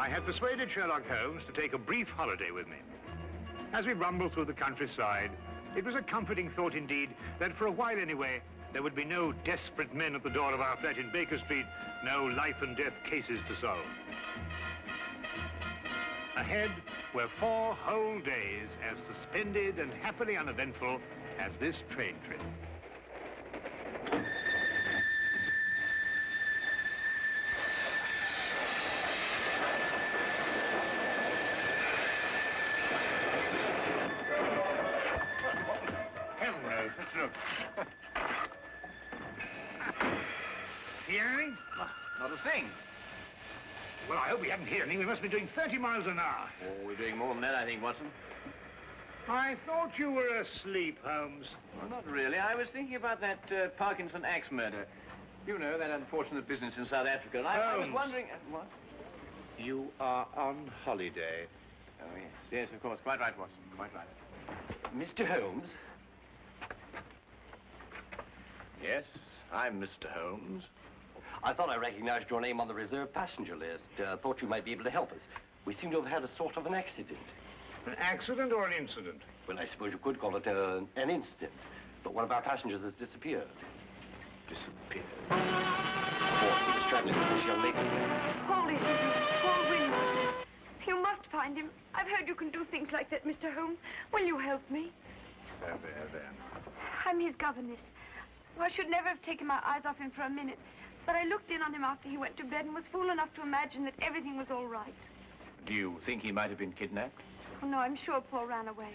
I had persuaded Sherlock Holmes to take a brief holiday with me. As we rumbled through the countryside, it was a comforting thought indeed that for a while anyway, there would be no desperate men at the door of our flat in Baker Street, no life and death cases to solve. Ahead were 4 whole days as suspended and happily uneventful as this train trip. Hello, let's look. Hear anything? Not a thing. Well, I hope we haven't heard anything. We must be doing 30 miles an hour. Oh, we're doing more than that, I think, Watson. I thought you were asleep, Holmes. Well, not really. I was thinking about that Parkinson axe murder. You know, that unfortunate business in South Africa. And I was wondering... what? You are on holiday. Oh, yes. Yes, of course. Quite right, Watson. Quite right. Mr. Holmes? Yes, I'm Mr. Holmes. I thought I recognized your name on the reserved passenger list. Thought you might be able to help us. We seem to have had a sort of an accident. An accident or an incident? Well, I suppose you could call it an incident. But one of our passengers has disappeared. Disappeared? Of course, we distracted this young lady. Paul, this isn't it. Paul Winmaster. You must find him. I've heard you can do things like that, Mr. Holmes. Will you help me? There. I'm his governess. Well, I should never have taken my eyes off him for a minute. But I looked in on him after he went to bed and was fool enough to imagine that everything was all right. Do you think he might have been kidnapped? Oh, no, I'm sure Paul ran away.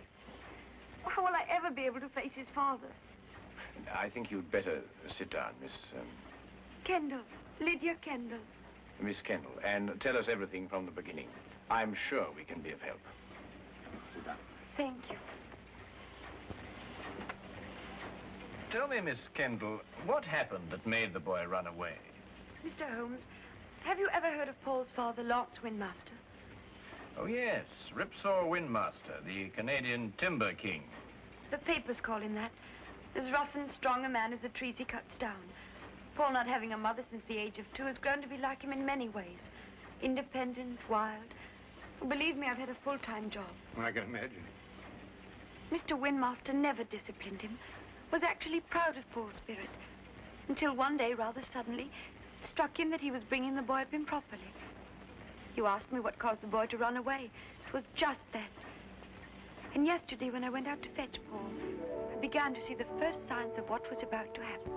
How will I ever be able to face his father? I think you'd better sit down, Miss... Kendall. Lydia Kendall. Miss Kendall, and tell us everything from the beginning. I'm sure we can be of help. Sit down. Thank you. Tell me, Miss Kendall, what happened that made the boy run away? Mr. Holmes, have you ever heard of Paul's father, Lance Winmaster? Oh, yes, Ripsaw Winmaster, the Canadian timber king. The papers call him that. As rough and strong a man as the trees he cuts down. Paul, not having a mother since the age of 2, has grown to be like him in many ways. Independent, wild. Believe me, I've had a full-time job. I can imagine. Mr. Winmaster never disciplined him. Was actually proud of Paul's spirit. Until one day, rather suddenly, it struck him that he was bringing the boy up improperly. You asked me what caused the boy to run away. It was just that. And yesterday, when I went out to fetch Paul, I began to see the first signs of what was about to happen.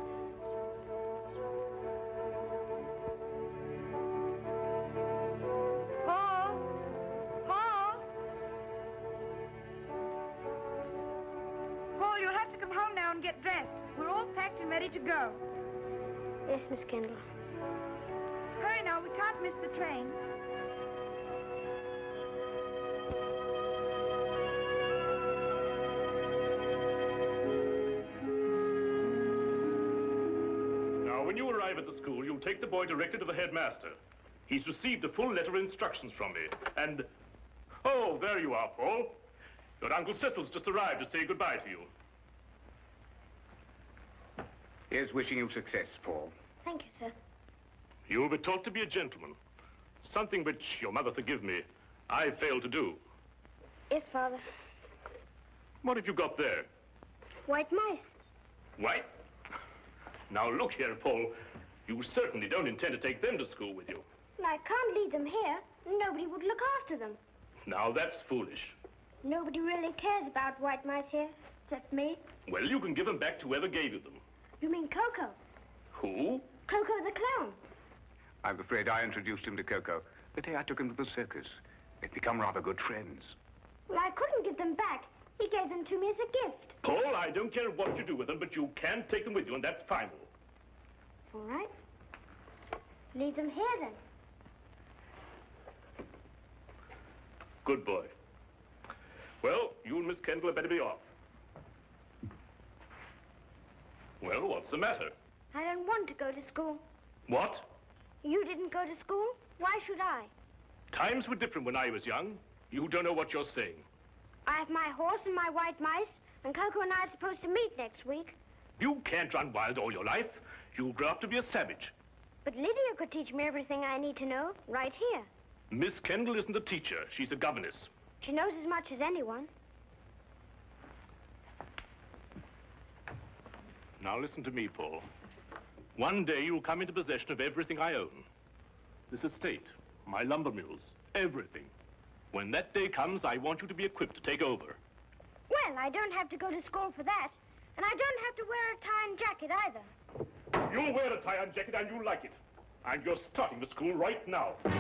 Paul! Paul! Paul, you'll have to come home now and get dressed. We're all packed and ready to go. Yes, Miss Kendall. Hurry now, we can't miss the train. When you arrive at the school, you'll take the boy directly to the headmaster. He's received a full letter of instructions from me, and... Oh, there you are, Paul. Your Uncle Cecil's just arrived to say goodbye to you. Here's wishing you success, Paul. Thank you, sir. You will be taught to be a gentleman. Something which, your mother forgive me, I failed to do. Yes, Father. What have you got there? White mice. White? Now, look here, Paul. You certainly don't intend to take them to school with you. Well, I can't leave them here. Nobody would look after them. Now, that's foolish. Nobody really cares about white mice here, except me. Well, you can give them back to whoever gave you them. You mean Coco? Who? Coco the clown. I'm afraid I introduced him to Coco the day I took him to the circus. They've become rather good friends. Well, I couldn't give them back. He gave them to me as a gift. Paul, I don't care what you do with them, but you can take them with you, and that's final. All right. Leave them here, then. Good boy. Well, you and Miss Kendall had better be off. Well, what's the matter? I don't want to go to school. What? You didn't go to school? Why should I? Times were different when I was young. You don't know what you're saying. I have my horse and my white mice, and Coco and I are supposed to meet next week. You can't run wild all your life. You'll grow up to be a savage. But Lydia could teach me everything I need to know right here. Miss Kendall isn't a teacher. She's a governess. She knows as much as anyone. Now listen to me, Paul. One day you'll come into possession of everything I own. This estate, my lumber mills, everything. When that day comes, I want you to be equipped to take over. Well, I don't have to go to school for that. And I don't have to wear a tie and jacket either. You'll wear a tie and jacket and you'll like it. And you're starting to school right now. Put me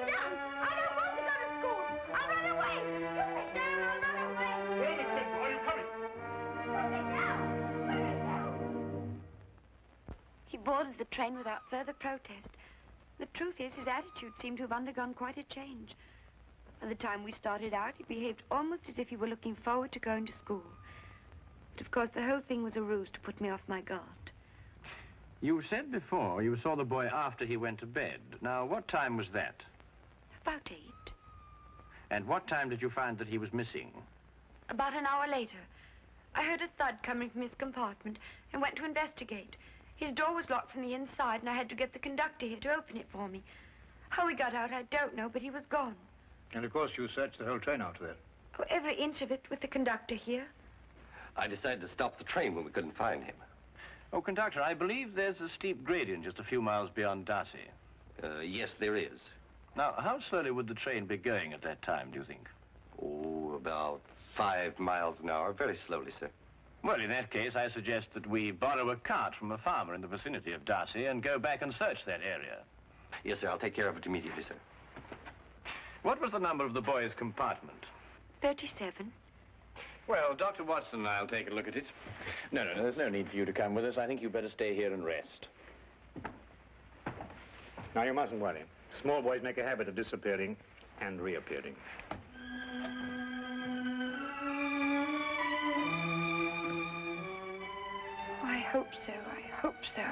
down! I don't want to go to school! I'll run away! Put me down! I'll run away! Well, Miss Kendall, are you coming? Put me down! Put me down! He boarded the train without further protest. The truth is, his attitude seemed to have undergone quite a change. By the time we started out, he behaved almost as if he were looking forward to going to school. But of course, the whole thing was a ruse to put me off my guard. You said before you saw the boy after he went to bed. Now, what time was that? About 8. And what time did you find that he was missing? About an hour later, I heard a thud coming from his compartment and went to investigate. His door was locked from the inside, and I had to get the conductor here to open it for me. How he got out, I don't know, but he was gone. And of course you searched the whole train after that. Oh, every inch of it with the conductor here. I decided to stop the train when we couldn't find him. Oh, Conductor, I believe there's a steep gradient just a few miles beyond Darcy. Yes, there is. Now, how slowly would the train be going at that time, do you think? Oh, about 5 miles an hour. Very slowly, sir. Well, in that case, I suggest that we borrow a cart from a farmer in the vicinity of Darcy and go back and search that area. Yes, sir. I'll take care of it immediately, sir. What was the number of the boy's compartment? 37. Well, Dr. Watson and I'll take a look at it. No, there's no need for you to come with us. I think you better stay here and rest. Now, you mustn't worry. Small boys make a habit of disappearing and reappearing. Oh, I hope so. I hope so.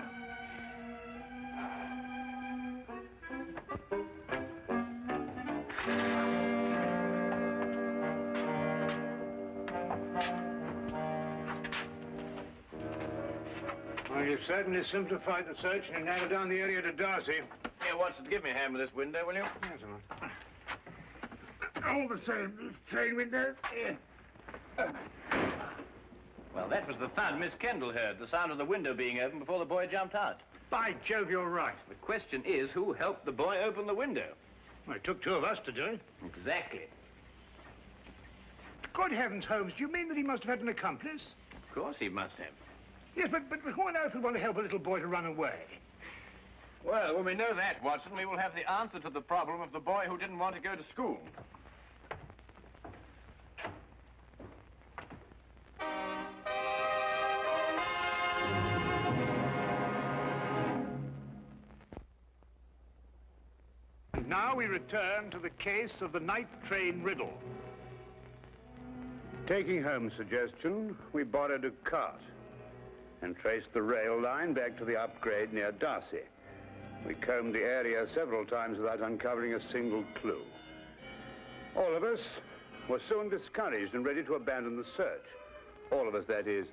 Well, you certainly simplified the search and narrowed down the area to Darcy. Here, Watson, give me a hand with this window, will you? Yes, sir. All the same, this train window. Well, that was the thud Miss Kendall heard, the sound of the window being opened before the boy jumped out. By Jove, you're right. The question is, who helped the boy open the window? Well, it took 2 of us to do it. Exactly. Good heavens, Holmes, do you mean that he must have had an accomplice? Of course he must have. Yes, but who on earth would want to help a little boy to run away? Well, when we know that, Watson, we will have the answer to the problem of the boy who didn't want to go to school. And now we return to the case of the night train riddle. Taking Holmes' suggestion, we borrowed a cart and traced the rail line back to the upgrade near Darcy. We combed the area several times without uncovering a single clue. All of us were soon discouraged and ready to abandon the search. All of us, that is,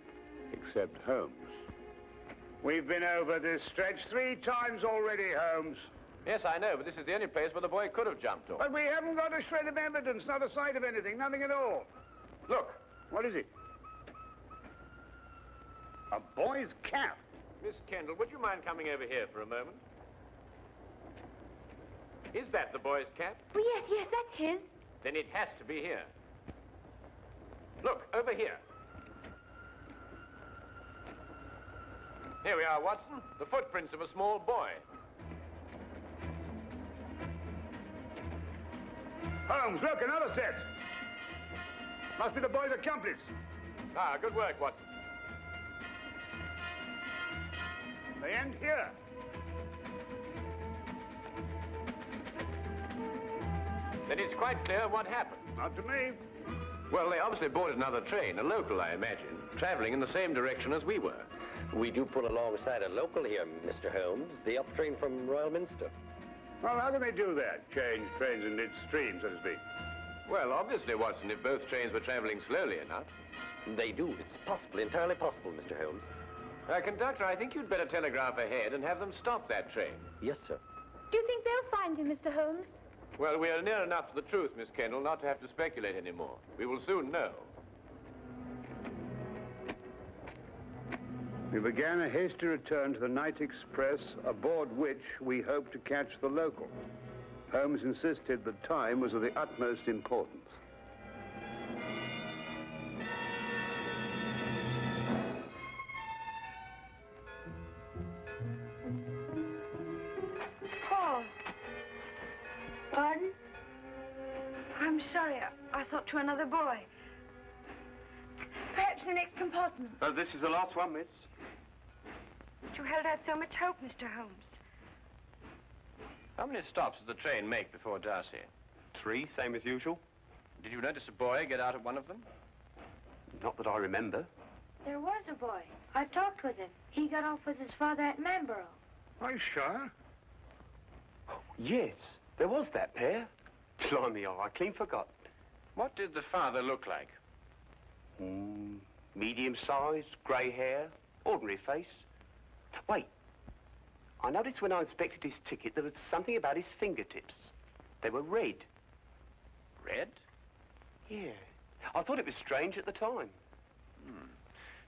except Holmes. We've been over this stretch 3 times already, Holmes. Yes, I know, but this is the only place where the boy could have jumped off. But we haven't got a shred of evidence, not a sight of anything, nothing at all. Look, what is it? A boy's cap. Miss Kendall, would you mind coming over here for a moment? Is that the boy's cap? Oh, yes, that's his. Then it has to be here. Look, over here. Here we are, Watson. The footprints of a small boy. Holmes, look, another set. Must be the boy's accomplice. Ah, good work, Watson. They end here. Then it's quite clear what happened. Not to me. Well, they obviously boarded another train, a local, I imagine, traveling in the same direction as we were. We do pull alongside a local here, Mr. Holmes, the up train from Royal Minster. Well, how can they do that? Change trains in midstream, so to speak. Well, obviously, Watson, if both trains were traveling slowly enough. They do. It's possible, entirely possible, Mr. Holmes. Conductor, I think you'd better telegraph ahead and have them stop that train. Yes, sir. Do you think they'll find him, Mr. Holmes? Well, we are near enough to the truth, Miss Kendall, not to have to speculate anymore. We will soon know. We began a hasty return to the night express, aboard which we hoped to catch the local. Holmes insisted that time was of the utmost importance. Paul. Pardon? I'm sorry. I thought to another boy. Perhaps the next compartment. This is the last one, miss. You held out so much hope, Mr. Holmes. How many stops did the train make before Darcy? 3, same as usual. Did you notice a boy get out of one of them? Not that I remember. There was a boy. I talked with him. He got off with his father at Manborough. Are you sure? Yes, there was that pair. Blimey, I clean forgot. What did the father look like? Medium-sized, grey hair, ordinary face. Wait, I noticed when I inspected his ticket there was something about his fingertips. They were red. Red? Yeah. I thought it was strange at the time.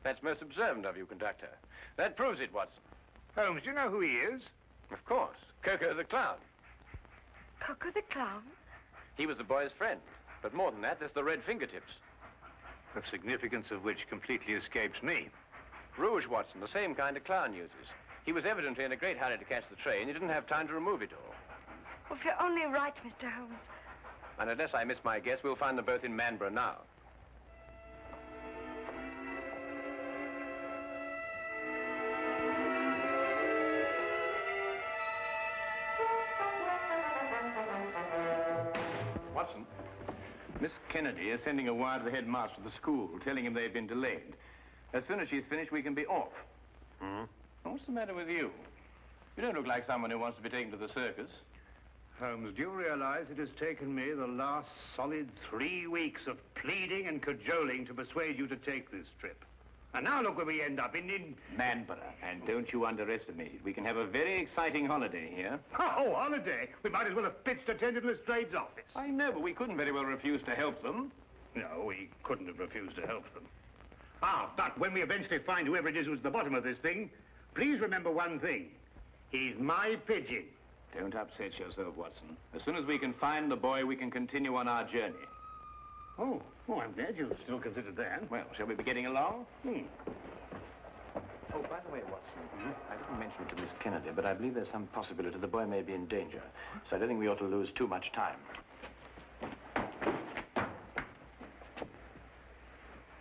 That's most observant of you, Conductor. That proves it, Watson. Holmes, do you know who he is? Of course. Coco the clown. Coco the clown? He was the boy's friend. But more than that, there's the red fingertips. The significance of which completely escapes me. Rouge, Watson, the same kind of clown uses. He was evidently in a great hurry to catch the train. He didn't have time to remove it all. Oh, if you're only right, Mr. Holmes. And unless I miss my guess, we'll find them both in Manborough now. Watson, Miss Kennedy is sending a wire to the headmaster of the school, telling him they've been delayed. As soon as she's finished, we can be off. What's the matter with you? You don't look like someone who wants to be taken to the circus. Holmes, do you realize it has taken me the last solid 3 weeks of pleading and cajoling to persuade you to take this trip? And now look where we end up, in Manborough. And don't you underestimate it. We can have a very exciting holiday here. Oh, holiday? We might as well have pitched a tent in Lestrade's office. I know, but we couldn't very well refuse to help them. No, we couldn't have refused to help them. But when we eventually find whoever it is who's at the bottom of this thing, please remember one thing. He's my pigeon. Don't upset yourself, Watson. As soon as we can find the boy, we can continue on our journey. Oh, I'm glad you still considered that. Well, shall we be getting along? Hmm. Oh, by the way, Watson, I didn't mention it to Miss Kennedy, but I believe there's some possibility the boy may be in danger. So I don't think we ought to lose too much time.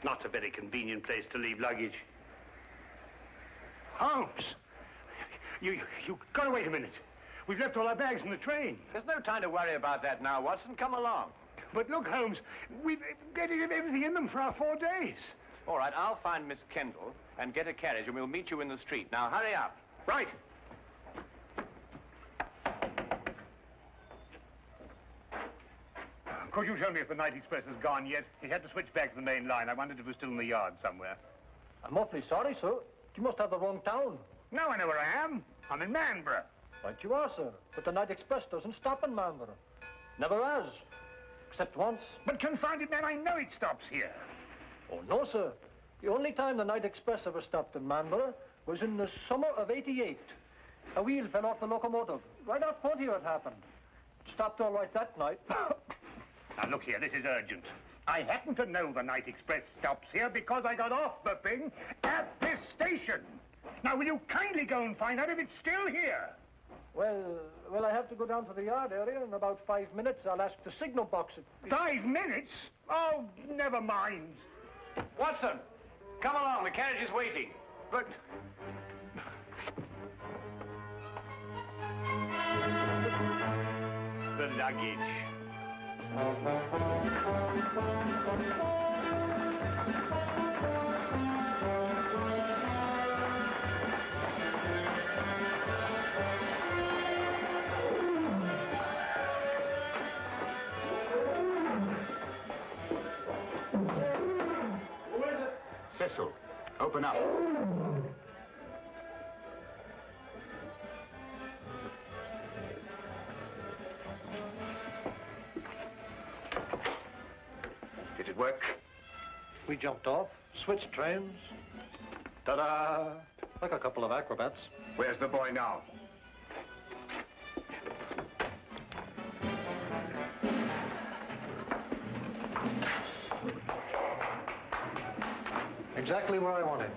Not a very convenient place to leave luggage. Holmes! You gotta wait a minute. We've left all our bags in the train. There's no time to worry about that now, Watson. Come along. But look, Holmes, we've got everything in them for our 4 days. All right, I'll find Miss Kendall and get a carriage, and we'll meet you in the street. Now, hurry up. Right. Could you tell me if the night express has gone yet? It had to switch back to the main line. I wondered if it was still in the yard somewhere. I'm awfully sorry, sir. You must have the wrong town. No, I know where I am. I'm in Manborough. Right you are, sir. But the night express doesn't stop in Manborough. Never has. Except once. But confound it, man, I know it stops here. Oh, no, sir. The only time the night express ever stopped in Manborough was in the summer of '88. A wheel fell off the locomotive. Right out front here it happened. It stopped all right that night. Now, look here, this is urgent. I happen to know the night express stops here because I got off the thing at this station. Now, will you kindly go and find out if it's still here? Well, I have to go down to the yard area. In about 5 minutes, I'll ask the signal box. 5 minutes? Oh, never mind. Watson, come along. The carriage is waiting. But... the luggage. Cecil, open up. Did it work? We jumped off, switched trains. Ta-da! Like a couple of acrobats. Where's the boy now? Exactly where I want him.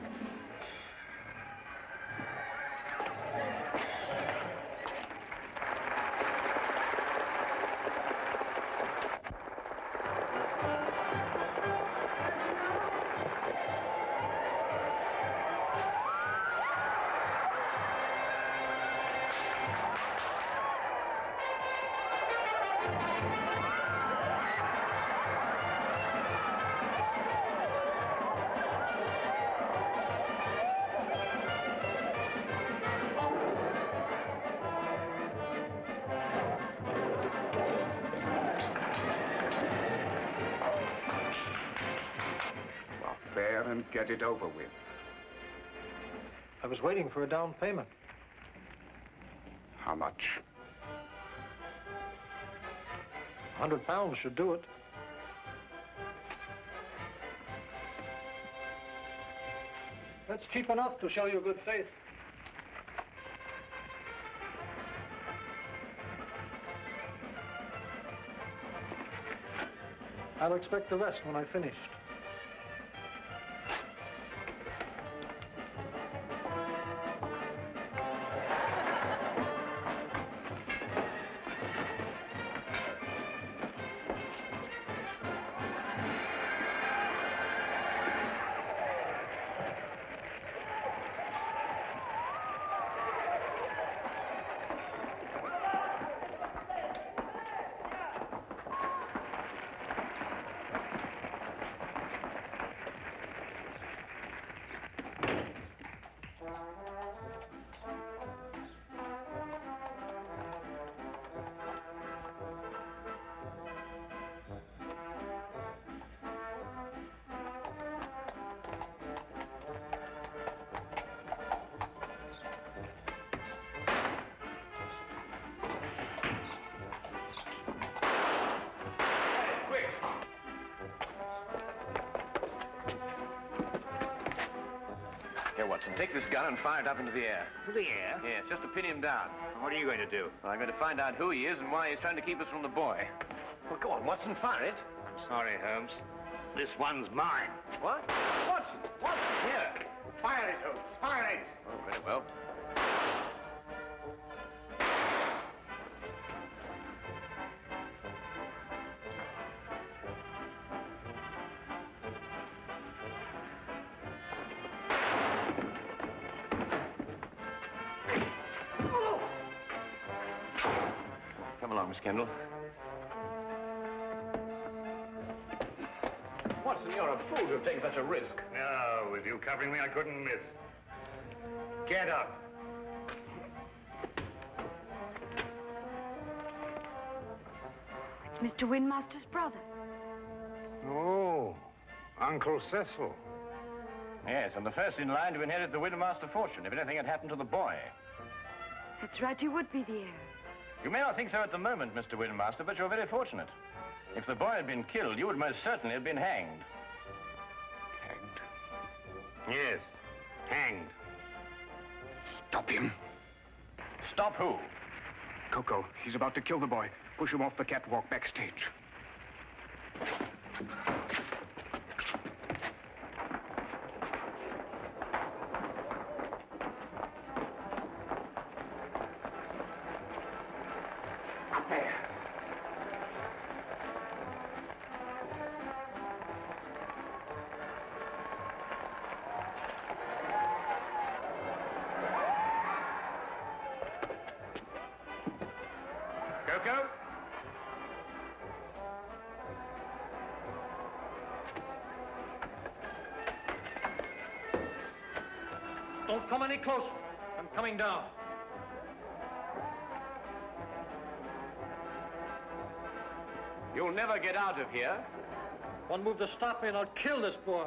And get it over with. I was waiting for a down payment. How much? £100 should do it. That's cheap enough to show you good faith. I'll expect the rest when I finished. Watson, take this gun and fire it up into the air. The air? Yes, just to pin him down. What are you going to do? Well, I'm going to find out who he is and why he's trying to keep us from the boy. Well, go on, Watson, fire it. Sorry, Holmes. This one's mine. What? Watson! Watson, here! Fire it, Holmes. Fire it! Oh, very well. Come along, Miss Kendall. Watson, you're a fool to have taken such a risk. No, with you covering me, I couldn't miss. Get up. It's Mr. Winmaster's brother. Oh, Uncle Cecil. Yes, and the first in line to inherit the Winmaster fortune if anything had happened to the boy. That's right, you would be the heir. You may not think so at the moment, Mr. Winmaster, but you're very fortunate. If the boy had been killed, you would most certainly have been hanged. Hanged? Yes, hanged. Stop him. Stop who? Coco, he's about to kill the boy. Push him off the catwalk backstage. Coco? Don't come any closer. I'm coming down. You'll never get out of here. One move to stop me and I'll kill this boy.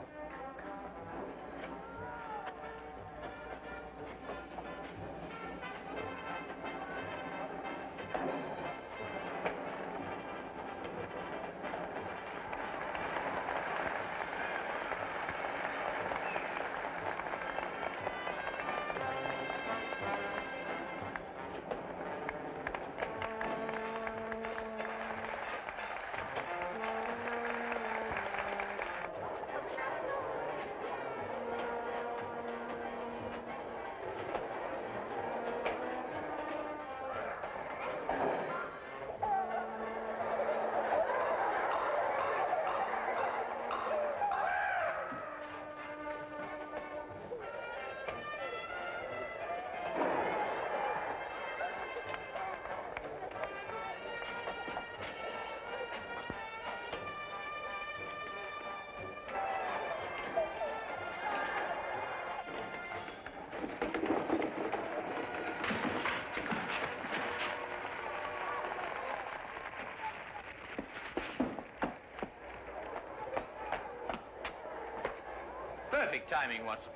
Perfect timing, Watson.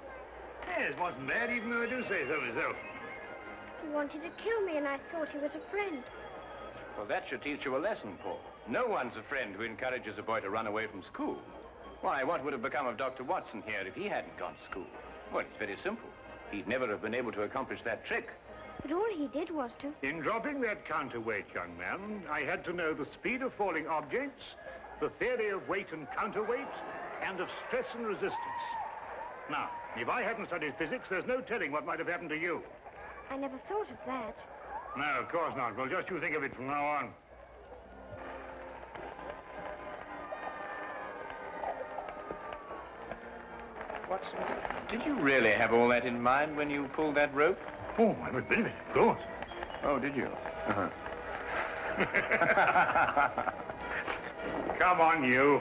Yes, wasn't bad, even though I do say so myself. He wanted to kill me, and I thought he was a friend. Well, that should teach you a lesson, Paul. No one's a friend who encourages a boy to run away from school. Why, what would have become of Dr. Watson here if he hadn't gone to school? Well, it's very simple. He'd never have been able to accomplish that trick. But all he did was to... In dropping that counterweight, young man, I had to know the speed of falling objects, the theory of weight and counterweight, and of stress and resistance. Now, if I hadn't studied physics, there's no telling what might have happened to you. I never thought of that. No, of course not. Well, just you think of it from now on. Watson, did you really have all that in mind when you pulled that rope? Oh, I would believe it, of course. Oh, did you? Uh-huh. Come on, you.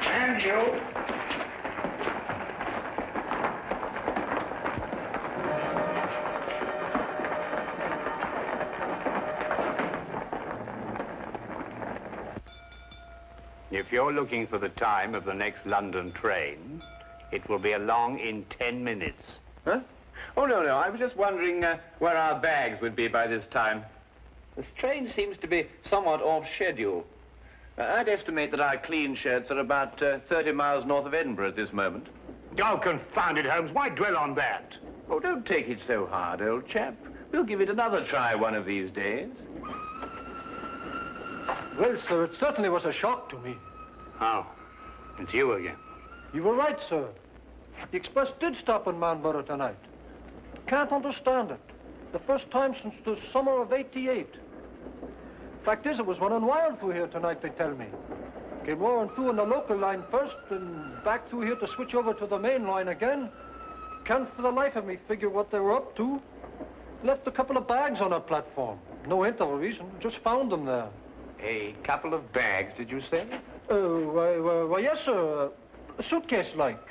And you. If you're looking for the time of the next London train, it will be along in 10 minutes. Huh? Oh, no. I was just wondering where our bags would be by this time. This train seems to be somewhat off schedule. I'd estimate that our clean shirts are about 30 miles north of Edinburgh at this moment. Oh, confound it, Holmes. Why dwell on that? Oh, don't take it so hard, old chap. We'll give it another try one of these days. Well, sir, it certainly was a shock to me. Oh, it's you again. You were right, sir. The express did stop in Manborough tonight. Can't understand it. The first time since the summer of '88. Fact is, it was running wild through here tonight, they tell me. Came roaring through on the local line first, and back through here to switch over to the main line again. Can't for the life of me figure what they were up to. Left a couple of bags on our platform. No hint of a reason, just found them there. A couple of bags, did you say? Why, yes, sir. A suitcase-like.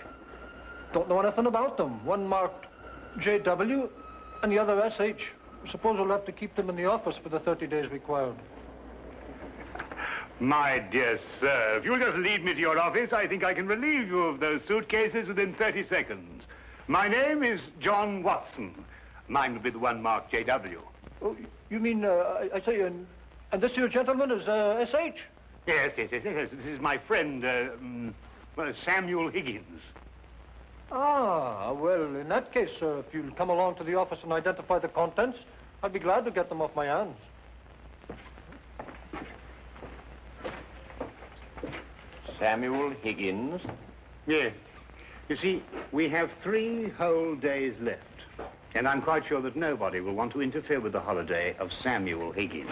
Don't know anything about them. One marked JW and the other SH. Suppose we'll have to keep them in the office for the 30 days required. My dear sir, if you'll just lead me to your office, I think I can relieve you of those suitcases within 30 seconds. My name is John Watson. Mine will be the one marked JW. Oh, you mean, I say, and this here gentleman is SH? Yes. This is my friend, Samuel Higgins. Ah, well, in that case, sir, if you'll come along to the office and identify the contents, I'd be glad to get them off my hands. Samuel Higgins? Yes. You see, we have 3 whole days left. And I'm quite sure that nobody will want to interfere with the holiday of Samuel Higgins.